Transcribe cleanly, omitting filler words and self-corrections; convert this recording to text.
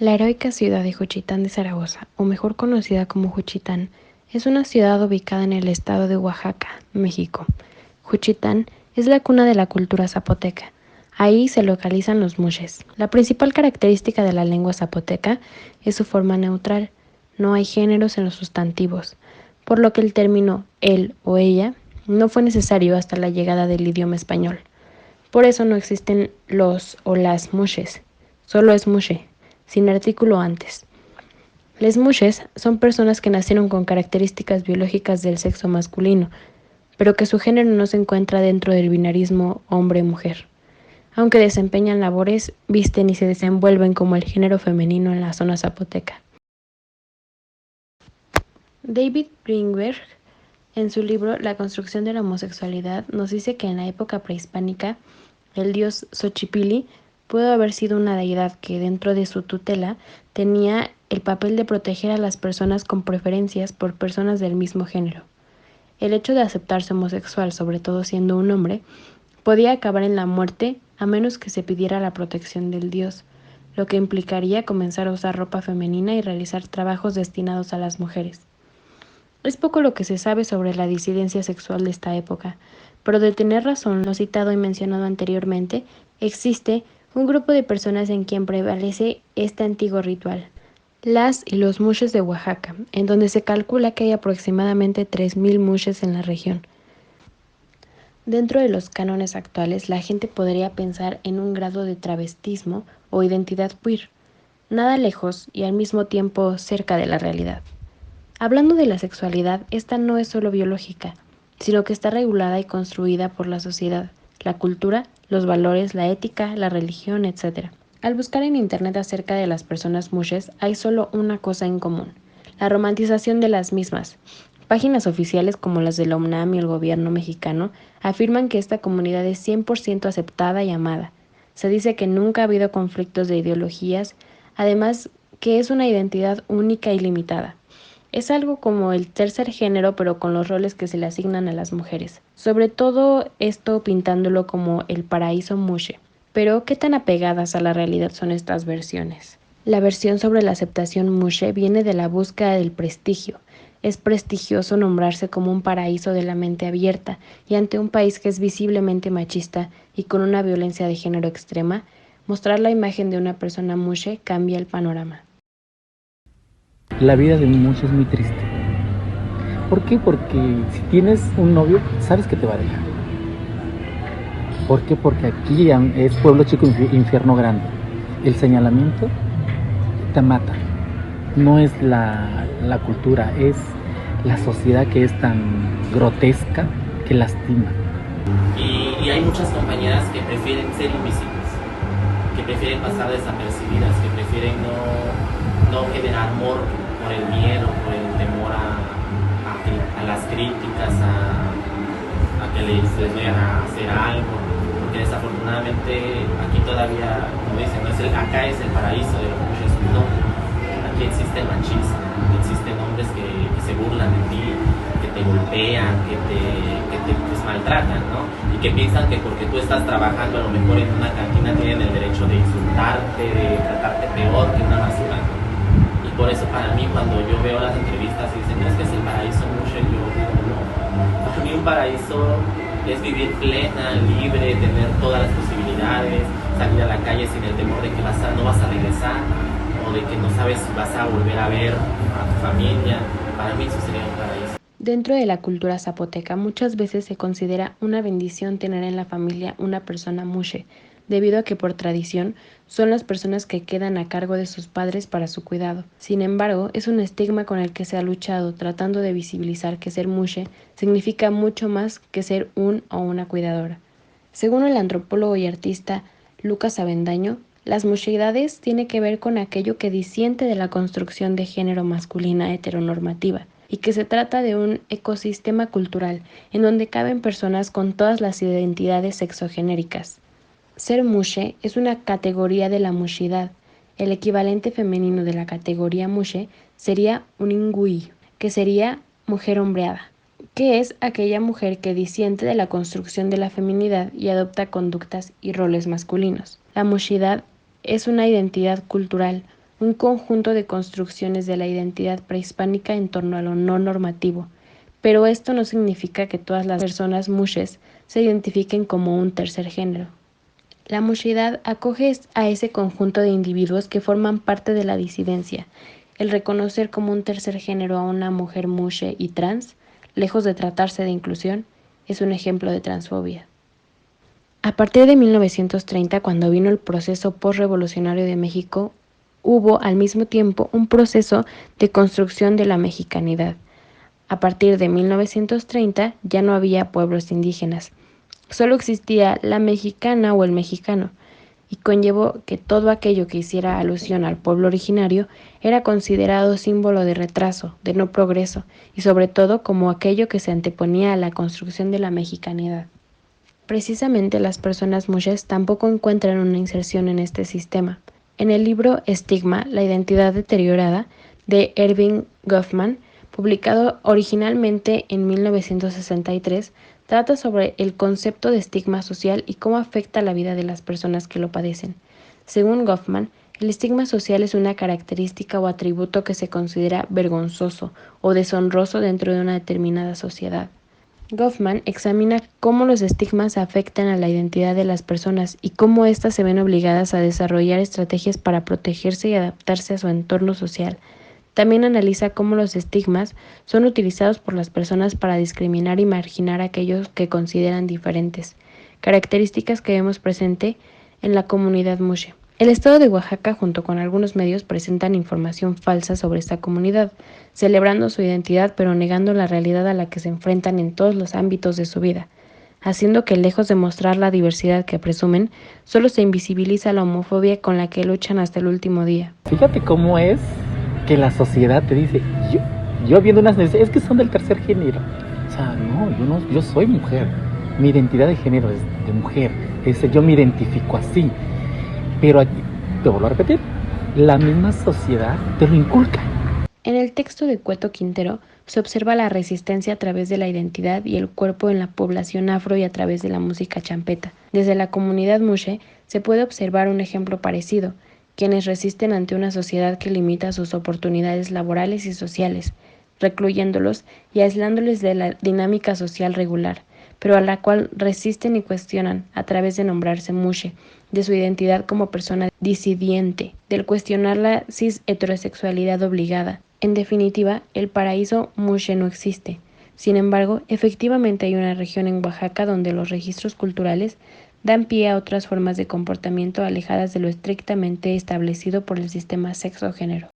La heroica ciudad de Juchitán de Zaragoza, o mejor conocida como Juchitán, es una ciudad ubicada en el estado de Oaxaca, México. Juchitán es la cuna de la cultura zapoteca. Ahí se localizan los mushes. La principal característica de la lengua zapoteca es su forma neutral. No hay géneros en los sustantivos, por lo que el término él o ella no fue necesario hasta la llegada del idioma español. Por eso no existen los o las mushes, solo es mushe, sin artículo antes. Les mushes son personas que nacieron con características biológicas del sexo masculino, pero que su género no se encuentra dentro del binarismo hombre-mujer. Aunque desempeñan labores, visten y se desenvuelven como el género femenino en la zona zapoteca. David Greenberg, en su libro La construcción de la homosexualidad, nos dice que en la época prehispánica, el dios Xochipilli pudo haber sido una deidad que dentro de su tutela tenía el papel de proteger a las personas con preferencias por personas del mismo género. El hecho de aceptarse homosexual, sobre todo siendo un hombre, podía acabar en la muerte a menos que se pidiera la protección del dios, lo que implicaría comenzar a usar ropa femenina y realizar trabajos destinados a las mujeres. Es poco lo que se sabe sobre la disidencia sexual de esta época, pero de tener razón lo citado y mencionado anteriormente, existe un grupo de personas en quien prevalece este antiguo ritual, las y los mushes de Oaxaca, en donde se calcula que hay aproximadamente 3000 mushes en la región. Dentro de los cánones actuales, la gente podría pensar en un grado de travestismo o identidad queer, nada lejos y al mismo tiempo cerca de la realidad. Hablando de la sexualidad, esta no es solo biológica, sino que está regulada y construida por la sociedad, la cultura, los valores, la ética, la religión, etc. Al buscar en internet acerca de las personas mushes, hay solo una cosa en común, la romantización de las mismas. Páginas oficiales como las de la UNAM y el gobierno mexicano afirman que esta comunidad es 100% aceptada y amada. Se dice que nunca ha habido conflictos de ideologías, además que es una identidad única y limitada. Es algo como el tercer género, pero con los roles que se le asignan a las mujeres. Sobre todo esto pintándolo como el paraíso mushe. Pero, ¿qué tan apegadas a la realidad son estas versiones? La versión sobre la aceptación mushe viene de la búsqueda del prestigio. Es prestigioso nombrarse como un paraíso de la mente abierta, y ante un país que es visiblemente machista y con una violencia de género extrema, mostrar la imagen de una persona mushe cambia el panorama. La vida de un mucho es muy triste. ¿Por qué? Porque si tienes un novio, sabes que te va a dejar. ¿Por qué? Porque aquí es pueblo chico, infierno grande. El señalamiento te mata. No es la cultura, es la sociedad que es tan grotesca que lastima. Y hay muchas compañeras que prefieren ser invisibles, que prefieren pasar desapercibidas, que prefieren no generar morbo por el miedo, por el temor a las críticas, a que les vayan a hacer algo, porque desafortunadamente aquí todavía, como dicen, acá es el paraíso de los muchos, no, aquí existe el machismo, existen hombres que se burlan de ti, que te golpean, que te pues, maltratan, ¿no? Y que piensan que porque tú estás trabajando a lo mejor en una cantina tienen el derecho de insultarte, de tratarte peor que una basura, ¿no? Y por eso para mí cuando yo veo las entrevistas y dicen, no, es que es el paraíso mucho, yo digo, no, para mí un paraíso es vivir plena, libre, tener todas las posibilidades, salir a la calle sin el temor de que no vas a regresar, o de que no sabes si vas a volver a ver a tu familia. Para mí eso sería un paraíso. Dentro de la cultura zapoteca muchas veces se considera una bendición tener en la familia una persona mushe, debido a que por tradición son las personas que quedan a cargo de sus padres para su cuidado. Sin embargo, es un estigma con el que se ha luchado tratando de visibilizar que ser mushe significa mucho más que ser un o una cuidadora. Según el antropólogo y artista Lucas Avendaño, las musheidades tiene que ver con aquello que disiente de la construcción de género masculina heteronormativa, y que se trata de un ecosistema cultural en donde caben personas con todas las identidades sexogenéricas. Ser mushe es una categoría de la mushidad. El equivalente femenino de la categoría mushe sería un ingui, que sería mujer hombreada, que es aquella mujer que disiente de la construcción de la feminidad y adopta conductas y roles masculinos. La mushidad es una identidad cultural, un conjunto de construcciones de la identidad prehispánica en torno a lo no normativo, pero esto no significa que todas las personas mushes se identifiquen como un tercer género. La mushidad acoge a ese conjunto de individuos que forman parte de la disidencia. El reconocer como un tercer género a una mujer mushe y trans, lejos de tratarse de inclusión, es un ejemplo de transfobia. A partir de 1930, cuando vino el proceso postrevolucionario de México, hubo al mismo tiempo un proceso de construcción de la mexicanidad. A partir de 1930 ya no había pueblos indígenas, solo existía la mexicana o el mexicano, y conllevó que todo aquello que hiciera alusión al pueblo originario era considerado símbolo de retraso, de no progreso, y sobre todo como aquello que se anteponía a la construcción de la mexicanidad. Precisamente las personas mushes tampoco encuentran una inserción en este sistema. En el libro Estigma, la identidad deteriorada, de Erving Goffman, publicado originalmente en 1963, trata sobre el concepto de estigma social y cómo afecta la vida de las personas que lo padecen. Según Goffman, el estigma social es una característica o atributo que se considera vergonzoso o deshonroso dentro de una determinada sociedad. Goffman examina cómo los estigmas afectan a la identidad de las personas y cómo éstas se ven obligadas a desarrollar estrategias para protegerse y adaptarse a su entorno social. También analiza cómo los estigmas son utilizados por las personas para discriminar y marginar a aquellos que consideran diferentes, características que vemos presente en la comunidad mushe. El estado de Oaxaca, junto con algunos medios, presentan información falsa sobre esta comunidad, celebrando su identidad pero negando la realidad a la que se enfrentan en todos los ámbitos de su vida, haciendo que, lejos de mostrar la diversidad que presumen, solo se invisibiliza la homofobia con la que luchan hasta el último día. Fíjate cómo es que la sociedad te dice, yo viendo unas necesidades, es que son del tercer género. O sea, yo soy mujer, mi identidad de género es de mujer, yo me identifico así. Pero aquí, te vuelvo a repetir, la misma sociedad te lo inculca. En el texto de Cueto Quintero se observa la resistencia a través de la identidad y el cuerpo en la población afro y a través de la música champeta. Desde la comunidad mushe se puede observar un ejemplo parecido, quienes resisten ante una sociedad que limita sus oportunidades laborales y sociales, recluyéndolos y aislándoles de la dinámica social regular, pero a la cual resisten y cuestionan a través de nombrarse mushe, de su identidad como persona disidiente, del cuestionar la cis-heterosexualidad obligada. En definitiva, el paraíso mushe no existe. Sin embargo, efectivamente hay una región en Oaxaca donde los registros culturales dan pie a otras formas de comportamiento alejadas de lo estrictamente establecido por el sistema sexo-género.